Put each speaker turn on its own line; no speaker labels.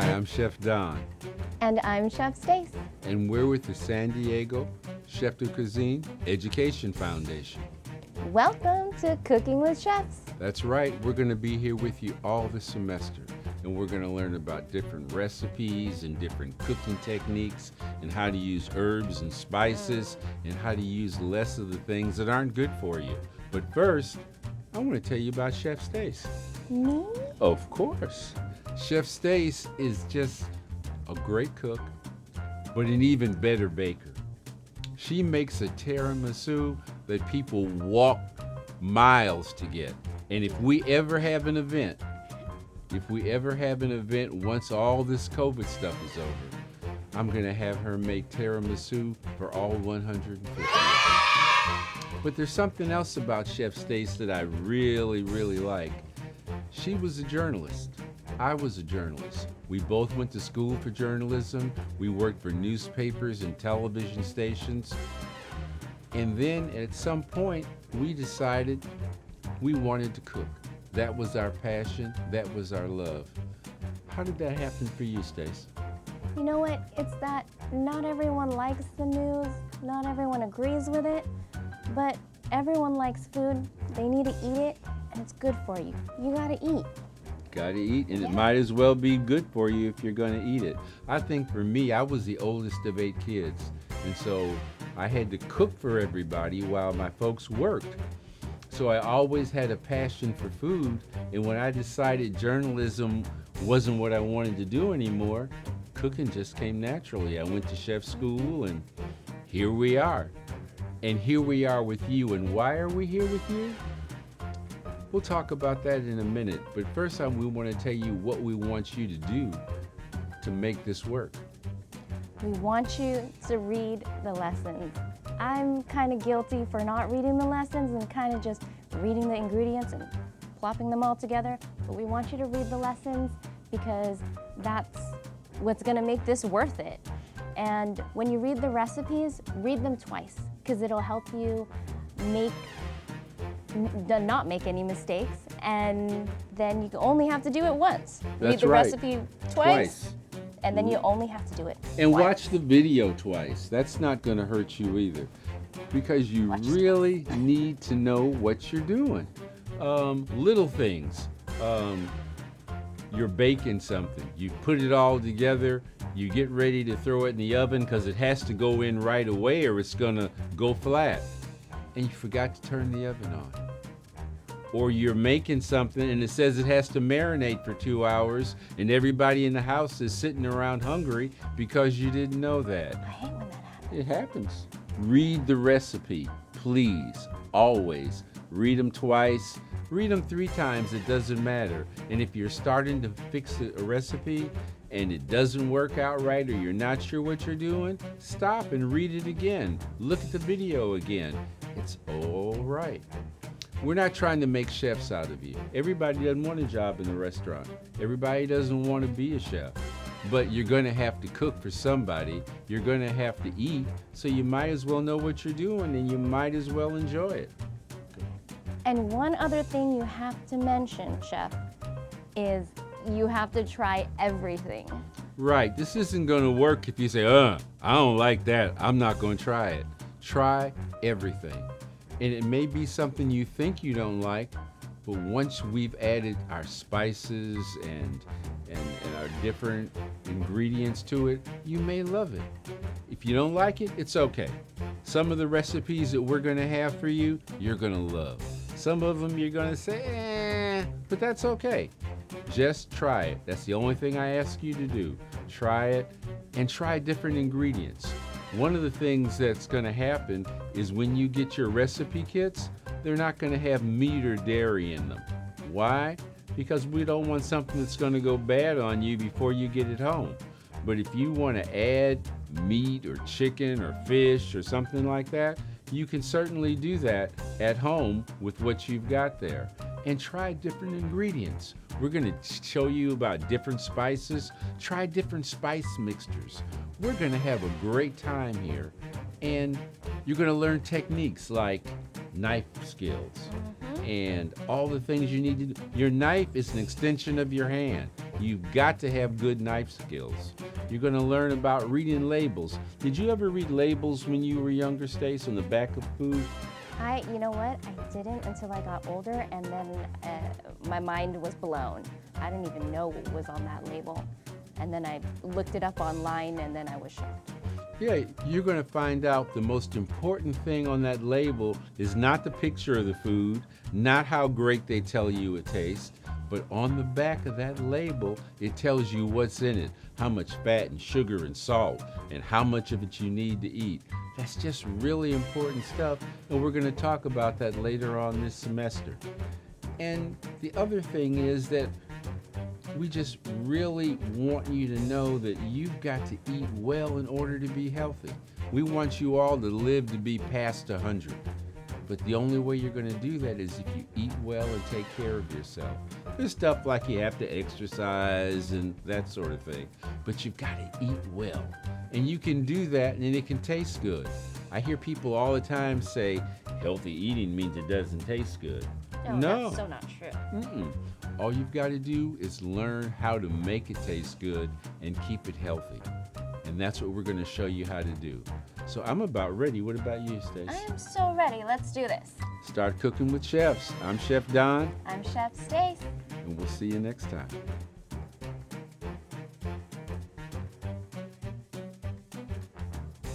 Hi, I'm Chef Don,
And I'm Chef Stace.
and we're with the San Diego Chef de Cuisine Education Foundation.
Welcome to Cooking with Chefs.
That's right, we're going to be here with you all this semester, and we're going to learn about different recipes and different cooking techniques, and how to use herbs and spices, and how to use less of the things that aren't good for you. But first, I want to tell you about Chef Stace.
Me?
Of course. Chef Stace is just a great cook, but an even better baker. She makes a tiramisu that people walk miles to get. And if we ever have an event, once all this COVID stuff is over, I'm gonna have her make tiramisu for all 150 of us. But there's something else about Chef Stace that I really, really like. She was a journalist. I was a journalist. We both went to school for journalism. We worked for newspapers and television stations. And then at some point, we decided we wanted to cook. That was our passion. That was our love. How did that happen for you, Stace?
You know what? It's that not everyone likes the news, not everyone agrees with it, but everyone likes food. They need to eat it, and it's good for you. You gotta eat.
Gotta eat, and it might as well be good for you if you're gonna eat it. I think for me, I was the oldest of 8 kids, and so I had to cook for everybody while my folks worked. So I always had a passion for food, and when I decided journalism wasn't what I wanted to do anymore, cooking just came naturally. I went to chef school, and here we are. And here we are with you. And why are we here with you? We'll talk about that in a minute, but first we want to tell you what we want you to do to make this work.
We want you to read the lessons. I'm kind of guilty for not reading the lessons and kind of just reading the ingredients and plopping them all together, but we want you to read the lessons because that's what's gonna make this worth it. And when you read the recipes, read them twice because it'll help you not make any mistakes, and then you only have to do it once. Read
That's
the
right.
recipe twice, and then you only have to do it
And
once.
watch the video twice. That's not going to hurt you either, because you
Watch
really need to know what you're doing. Little things. You're baking something. You put it all together. You get ready to throw it in the oven because it has to go in right away or it's going to go flat. And you forgot to turn the oven on. Or you're making something and it says it has to marinate for 2 hours and everybody in the house is sitting around hungry because you didn't know that.
I hate when that happens.
It happens. Read the recipe, please, always. Read them twice, read them 3 times, it doesn't matter. And if you're starting to fix a recipe and it doesn't work out right or you're not sure what you're doing, stop and read it again. Look at the video again. It's all right. We're not trying to make chefs out of you. Everybody doesn't want a job in the restaurant. Everybody doesn't want to be a chef. But you're going to have to cook for somebody. You're going to have to eat, so you might as well know what you're doing and you might as well enjoy it.
And one other thing you have to mention, Chef, is you have to try everything.
Right, this isn't going to work if you say, I don't like that, I'm not going to try it. Try everything. And it may be something you think you don't like, but once we've added our spices and our different ingredients to it, you may love it. If you don't like it, it's okay. Some of the recipes that we're gonna have for you, you're gonna love. Some of them you're gonna say, but that's okay. Just try it. That's the only thing I ask you to do. Try it and try different ingredients. One of the things that's gonna happen is when you get your recipe kits, they're not gonna have meat or dairy in them. Why? Because we don't want something that's gonna go bad on you before you get it home. But if you wanna add meat or chicken or fish or something like that, you can certainly do that at home with what you've got there. And try different ingredients. We're gonna show you about different spices. Try different spice mixtures. We're gonna have a great time here. And you're gonna learn techniques like knife skills and all the things you need to do. Your knife is an extension of your hand. You've got to have good knife skills. You're going to learn about reading labels. Did you ever read labels when you were younger, Stace, on the back of food?
You know what? I didn't until I got older, and then my mind was blown. I didn't even know what was on that label. And then I looked it up online, and then I was shocked.
Yeah, you're going to find out the most important thing on that label is not the picture of the food, not how great they tell you it tastes, but on the back of that label, it tells you what's in it, how much fat and sugar and salt, and how much of it you need to eat. That's just really important stuff, and we're going to talk about that later on this semester. And the other thing is that we just really want you to know that you've got to eat well in order to be healthy. We want you all to live to be past 100. But the only way you're going to do that is if you eat well and take care of yourself. There's stuff like you have to exercise and that sort of thing. But you've got to eat well. And you can do that and it can taste good. I hear people all the time say, healthy eating means it doesn't taste good.
No, that's so not true.
Mm-mm. All you've got to do is learn how to make it taste good and keep it healthy. And that's what we're going to show you how to do. So I'm about ready. What about you, Stace?
I am so ready. Let's do this.
Start cooking with chefs. I'm Chef Don,
I'm Chef Stace.
and we'll see you next time.